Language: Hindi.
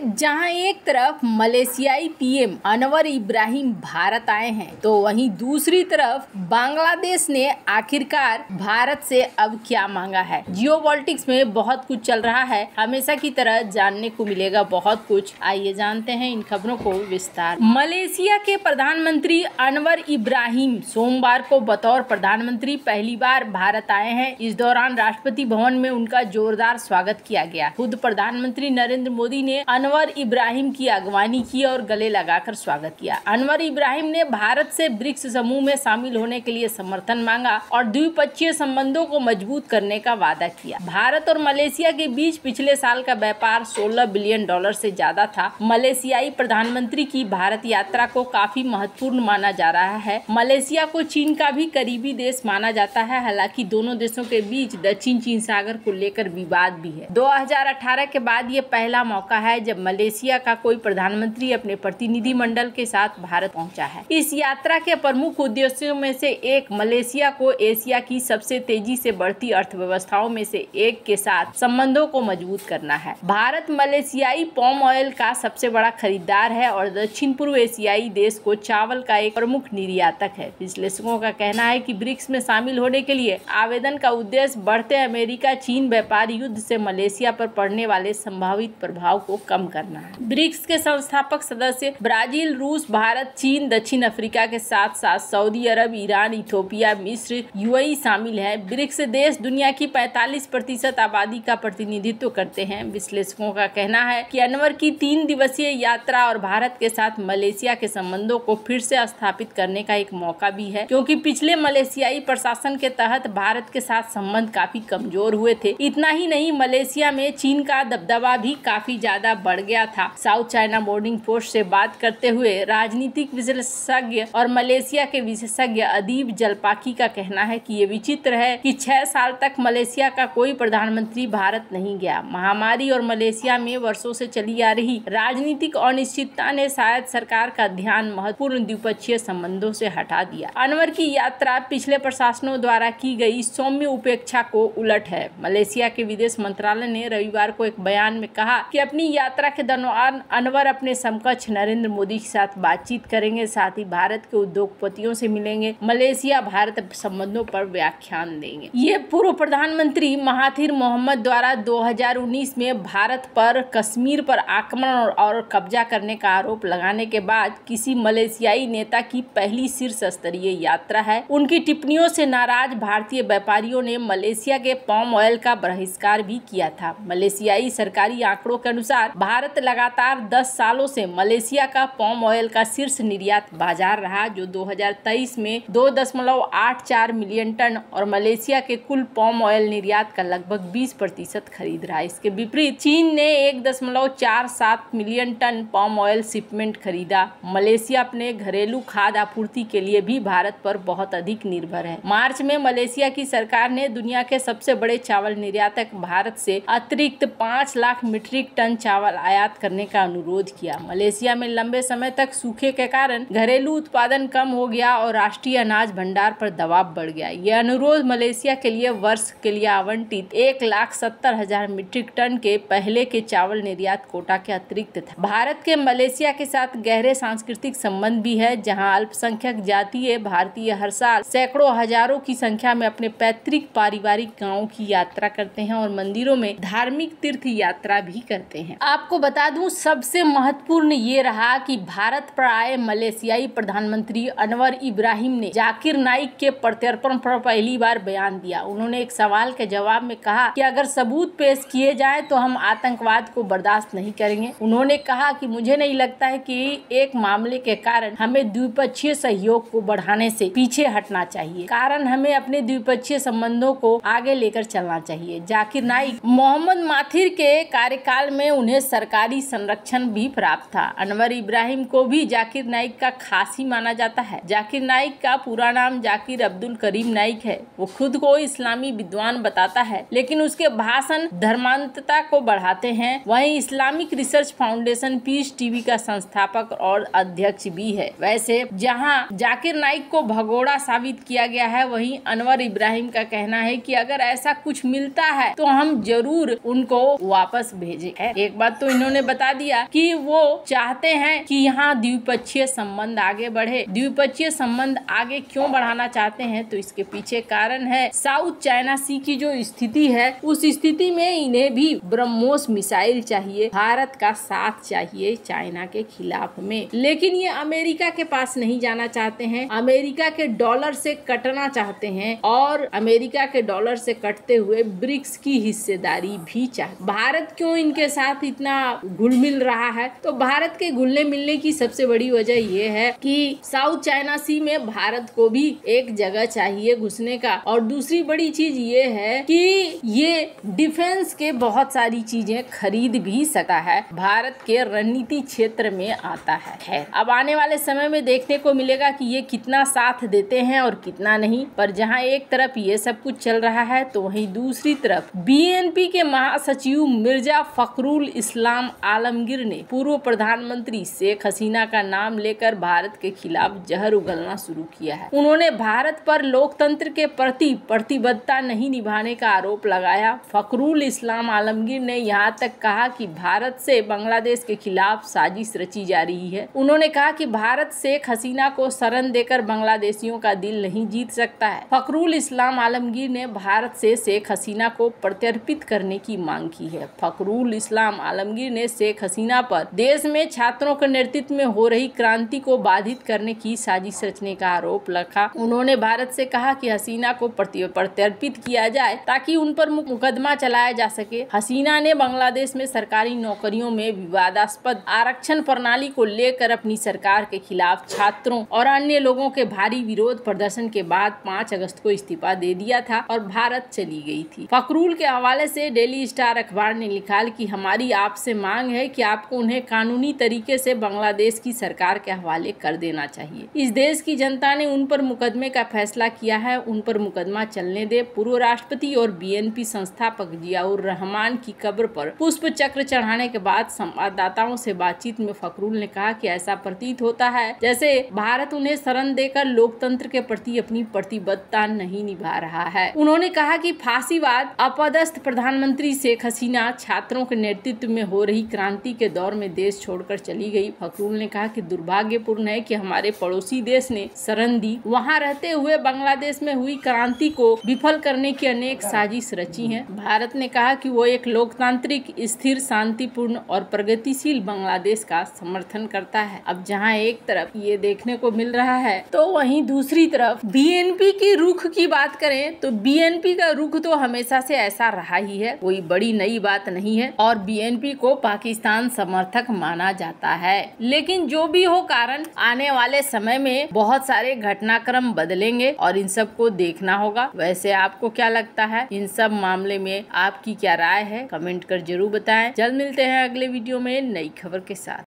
जहां एक तरफ मलेशियाई पीएम अनवर इब्राहिम भारत आए हैं, तो वहीं दूसरी तरफ बांग्लादेश ने आखिरकार भारत से अब क्या मांगा है। जियोपॉलिटिक्स में बहुत कुछ चल रहा है, हमेशा की तरह जानने को मिलेगा बहुत कुछ। आइए जानते हैं इन खबरों को विस्तार। मलेशिया के प्रधानमंत्री अनवर इब्राहिम सोमवार को बतौर प्रधानमंत्री पहली बार भारत आए हैं। इस दौरान राष्ट्रपति भवन में उनका जोरदार स्वागत किया गया। खुद प्रधानमंत्री नरेंद्र मोदी ने अनवर इब्राहिम की अगवानी की और गले लगाकर स्वागत किया। अनवर इब्राहिम ने भारत से ब्रिक्स समूह में शामिल होने के लिए समर्थन मांगा और द्विपक्षीय संबंधों को मजबूत करने का वादा किया। भारत और मलेशिया के बीच पिछले साल का व्यापार $16 बिलियन से ज्यादा था। मलेशियाई प्रधानमंत्री की भारत यात्रा को काफी महत्वपूर्ण माना जा रहा है। मलेशिया को चीन का भी करीबी देश माना जाता है। हालांकि दोनों देशों के बीच दक्षिण चीन सागर को लेकर विवाद भी है। 2018 के बाद ये पहला मौका है जब मलेशिया का कोई प्रधानमंत्री अपने प्रतिनिधि मंडल के साथ भारत पहुंचा है। इस यात्रा के प्रमुख उद्देश्यों में से एक मलेशिया को एशिया की सबसे तेजी से बढ़ती अर्थव्यवस्थाओं में से एक के साथ संबंधों को मजबूत करना है। भारत मलेशियाई पाम ऑयल का सबसे बड़ा खरीदार है और दक्षिण पूर्व एशियाई देश को चावल का एक प्रमुख निर्यातक है। विश्लेषकों का कहना है कि ब्रिक्स में शामिल होने के लिए आवेदन का उद्देश्य बढ़ते अमेरिका चीन व्यापार युद्ध से मलेशिया पर पड़ने वाले संभावित प्रभाव को कम करना है। ब्रिक्स के संस्थापक सदस्य ब्राजील, रूस, भारत, चीन, दक्षिण अफ्रीका के साथ साथ सऊदी अरब, ईरान, इथियोपिया, मिस्र, यूएई शामिल है। ब्रिक्स देश दुनिया की 45% आबादी का प्रतिनिधित्व करते हैं। विश्लेषकों का कहना है कि अनवर की 3 दिवसीय यात्रा और भारत के साथ मलेशिया के संबंधों को फिर से स्थापित करने का एक मौका भी है, क्योंकि पिछले मलेशियाई प्रशासन के तहत भारत के साथ संबंध काफी कमजोर हुए थे। इतना ही नहीं, मलेशिया में चीन का दबदबा भी काफी ज्यादा बढ़ गया था। साउथ चाइना मॉर्निंग पोस्ट से बात करते हुए राजनीतिक विशेषज्ञ और मलेशिया के विशेषज्ञ अदीब जलपाकी का कहना है कि ये विचित्र है कि 6 साल तक मलेशिया का कोई प्रधानमंत्री भारत नहीं गया। महामारी और मलेशिया में वर्षों से चली आ रही राजनीतिक अनिश्चितता ने शायद सरकार का ध्यान महत्वपूर्ण द्विपक्षीय संबंधों से हटा दिया। अनवर की यात्रा पिछले प्रशासनों द्वारा की गई सौम्य उपेक्षा को उलट है। मलेशिया के विदेश मंत्रालय ने रविवार को एक बयान में कहा कि अपनी यात्रा के दौरान अनवर अपने समकक्ष नरेंद्र मोदी के साथ बातचीत करेंगे, साथ ही भारत के उद्योगपतियों से मिलेंगे, मलेशिया भारत संबंधों पर व्याख्यान देंगे। ये पूर्व प्रधानमंत्री महाथिर मोहम्मद द्वारा 2019 में भारत पर कश्मीर पर आक्रमण और कब्जा करने का आरोप लगाने के बाद किसी मलेशियाई नेता की पहली शीर्ष स्तरीय यात्रा है। उनकी टिप्पणियों से नाराज भारतीय व्यापारियों ने मलेशिया के पाम ऑयल का बहिष्कार भी किया था। मलेशियाई सरकारी आंकड़ों के अनुसार भारत लगातार 10 सालों से मलेशिया का पाम ऑयल का शीर्ष निर्यात बाजार रहा, जो 2023 में 2.84 मिलियन टन और मलेशिया के कुल पाम ऑयल निर्यात का लगभग 20% खरीद रहा। इसके विपरीत चीन ने 1.47 million ton palm oil shipment खरीदा। मलेशिया अपने घरेलू खाद्य आपूर्ति के लिए भी भारत पर बहुत अधिक निर्भर है। मार्च में मलेशिया की सरकार ने दुनिया के सबसे बड़े चावल निर्यातक भारत से अतिरिक्त 5 लाख मीट्रिक टन चावल आयात करने का अनुरोध किया। मलेशिया में लंबे समय तक सूखे के कारण घरेलू उत्पादन कम हो गया और राष्ट्रीय अनाज भंडार पर दबाव बढ़ गया। यह अनुरोध मलेशिया के लिए वर्ष के लिए आवंटित 1,70,000 मीट्रिक टन के पहले के चावल निर्यात कोटा के अतिरिक्त था। भारत के मलेशिया के साथ गहरे सांस्कृतिक संबंध भी है, जहां अल्पसंख्यक जातीय भारतीय हर साल सैकड़ों हजारों की संख्या में अपने पैतृक पारिवारिक गाँव की यात्रा करते हैं और मंदिरों में धार्मिक तीर्थ यात्रा भी करते हैं। आपको बता दूं, सबसे महत्वपूर्ण ये रहा कि भारत पर आए मलेशियाई प्रधानमंत्री अनवर इब्राहिम ने जाकिर नाइक के प्रत्यर्पण पर पहली बार बयान दिया। उन्होंने एक सवाल के जवाब में कहा कि अगर सबूत पेश किए जाए तो हम आतंकवाद को बर्दाश्त नहीं करेंगे। उन्होंने कहा कि मुझे नहीं लगता है कि एक मामले के कारण हमें द्विपक्षीय सहयोग को बढ़ाने से पीछे हटना चाहिए, कारण हमें अपने द्विपक्षीय संबंधों को आगे लेकर चलना चाहिए। जाकिर नाइक मोहम्मद माथिर के कार्यकाल में उन्हें सरकारी संरक्षण भी प्राप्त था। अनवर इब्राहिम को भी जाकिर नाइक का खासी माना जाता है। जाकिर नाइक का पूरा नाम जाकिर अब्दुल करीम नाइक है। वो खुद को इस्लामी विद्वान बताता है, लेकिन उसके भाषण धर्मांतता को बढ़ाते हैं। वहीं Islamic research foundation Peace TV का संस्थापक और अध्यक्ष भी है। वैसे जहां जाकिर नाइक को भगोड़ा साबित किया गया है, वहीं अनवर इब्राहिम का कहना है कि अगर ऐसा कुछ मिलता है तो हम जरूर उनको वापस भेजें। एक बात तो इन्होंने बता दिया कि वो चाहते हैं कि यहाँ द्विपक्षीय संबंध आगे बढ़े। द्विपक्षीय संबंध आगे क्यों बढ़ाना चाहते हैं, तो इसके पीछे कारण है साउथ चाइना सी की जो स्थिति है, उस स्थिति में इन्हें भी ब्रह्मोस मिसाइल चाहिए, भारत का साथ चाहिए चाइना के खिलाफ में। लेकिन ये अमेरिका के पास नहीं जाना चाहते हैं, अमेरिका के डॉलर से कटना चाहते हैं और अमेरिका के डॉलर से कटते हुए ब्रिक्स की हिस्सेदारी भी चाहते। भारत क्यों इनके साथ इतना घुल मिल रहा है, तो भारत के घुलने मिलने की सबसे बड़ी वजह ये है कि साउथ चाइना सी में भारत को भी एक जगह चाहिए घुसने का, और दूसरी बड़ी चीज ये है कि ये डिफेंस के बहुत सारी चीजें खरीद भी सकता है, भारत के रणनीति क्षेत्र में आता है। अब आने वाले समय में देखने को मिलेगा कि ये कितना साथ देते हैं और कितना नहीं, पर जहां एक तरफ ये सब कुछ चल रहा है तो वहीं दूसरी तरफ बीएनपी के महासचिव मिर्जा फखरुल इस्लाम आलमगीर ने पूर्व प्रधानमंत्री शेख हसीना का नाम लेकर भारत के खिलाफ जहर उगलना शुरू किया है। उन्होंने भारत पर लोकतंत्र के प्रति प्रतिबद्धता नहीं निभाने का आरोप लगाया। फखरुल इस्लाम आलमगीर ने यहाँ तक कहा कि भारत से बांग्लादेश के खिलाफ साजिश रची जा रही है। उन्होंने कहा कि भारत शेख हसीना को शरण देकर बांग्लादेशियों का दिल नहीं जीत सकता है। फखरुल इस्लाम आलमगीर ने भारत से शेख हसीना को प्रत्यर्पित करने की मांग की है। फखरुल इस्लाम आलमगीर ने शेख हसीना पर देश में छात्रों के नेतृत्व में हो रही क्रांति को बाधित करने की साजिश रचने का आरोप लगा। उन्होंने भारत से कहा कि हसीना को प्रत्यर्पित किया जाए ताकि उन पर मुकदमा चलाया जा सके। हसीना ने बांग्लादेश में सरकारी नौकरियों में विवादास्पद आरक्षण प्रणाली को लेकर अपनी सरकार के खिलाफ छात्रों और अन्य लोगों के भारी विरोध प्रदर्शन के बाद 5 अगस्त को इस्तीफा दे दिया था और भारत चली गई थी। फखरुल के हवाले से डेली स्टार अखबार ने लिखा कि हमारी आपसे मांग है कि आपको उन्हें कानूनी तरीके से बांग्लादेश की सरकार के हवाले कर देना चाहिए। इस देश की जनता ने उन पर मुकदमे का फैसला किया है, उन पर मुकदमा चलने दे। पूर्व राष्ट्रपति और बीएनपी संस्थापक जियाउर रहमान की कब्र पर पुष्प चक्र चढ़ाने के बाद संवाददाताओं से बातचीत में फखरुल ने कहा कि ऐसा प्रतीत होता है जैसे भारत उन्हें शरण देकर लोकतंत्र के प्रति अपनी प्रतिबद्धता नहीं निभा रहा है। उन्होंने कहा कि फांसीवाद अपदस्थ प्रधानमंत्री शेख हसीना छात्रों के नेतृत्व में हो रही क्रांति के दौर में देश छोड़कर चली गई। फखरुल ने कहा कि दुर्भाग्यपूर्ण है कि हमारे पड़ोसी देश ने शरण दी, वहां रहते हुए बांग्लादेश में हुई क्रांति को विफल करने की अनेक साजिश रची है। भारत ने कहा कि वो एक लोकतांत्रिक, स्थिर, शांतिपूर्ण और प्रगतिशील बांग्लादेश का समर्थन करता है। अब जहां एक तरफ ये देखने को मिल रहा है तो वहीं दूसरी तरफ बीएनपी की रुख की बात करें तो बीएनपी का रुख तो हमेशा से ऐसा रहा ही है, कोई बड़ी नई बात नहीं है और बीएनपी को पाकिस्तान समर्थक माना जाता है। लेकिन जो भी हो कारण, आने वाले समय में बहुत सारे घटनाक्रम बदलेंगे और इन सब को देखना होगा। वैसे आपको क्या लगता है इन सब मामले में, आपकी क्या राय है, कमेंट कर जरूर बताएं। जल्द मिलते हैं अगले वीडियो में नई खबर के साथ।